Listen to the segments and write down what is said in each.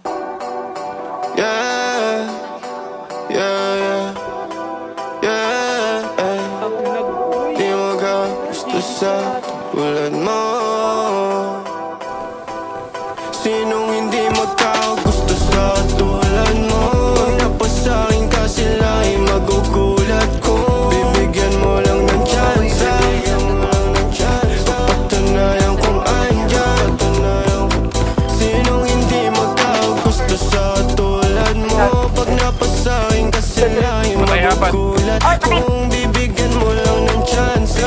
Yeah, yeah, yeah, yeah. Di mo ka gusto sa tulad mo. Sinong hindi magkagusto sa tulad mo? Pag napasakin ka sila ay magugulat ko. Bibigyan mo lang ng chance, papatunayan kung andyan. Sinong hindi magkagusto sa tulad mo? Pag napasakin ka sila ay magugulat. Kung bibigyan mo lang ng chance,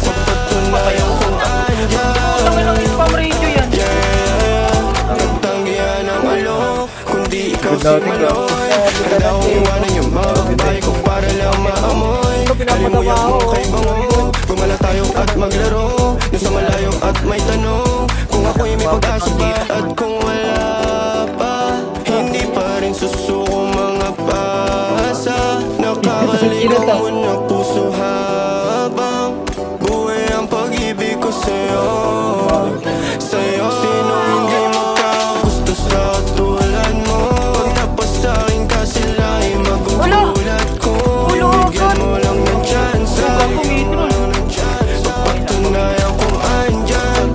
papatunayan kung andyan. Nagtanggihan ang alok, kundi ikaw si Maloy. Handa kong iwanan yung mga babae ko para lang maamoy. Kalimuyak mo kay bango, gumala tayo at maglaro. Doon sa malayo at may tanong, kung ako'y may pag-asa ba at kung wala pa. Hindi pa rin susuko mga pasa. Nakakaligaw mo na puso habang buhay ang pag-ibig ko sa'yo. Sa'yo, sino hindi magkagusto sa tulad mo? Pag napasakin ka sila ay magugulat ko. Bigyan mo lang ng chance, papatunayan kung andyan.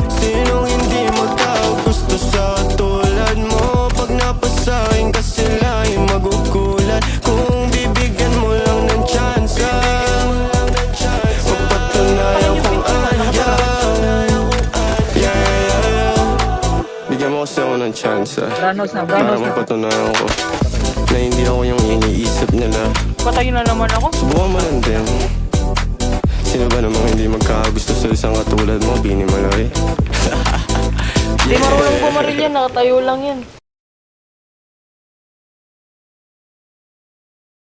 Sinong hindi magkagusto sa tulad mo? Pag napasakin ka sila ay magugulat. Kung bibigyan mo lang ng chance, papatunayan kung andyan. Bigyan mo kasi ako ng chance, Branos na, para branos na. mapatunayan ko na hindi ako yung iniisip nila. Patayin na naman ako. Subukan mo lang din. Sino ba namang hindi magkakagusto sa isang katulad mo, Bini Maloy? Hindi marunong bumaril yan, nakatayo lang yan.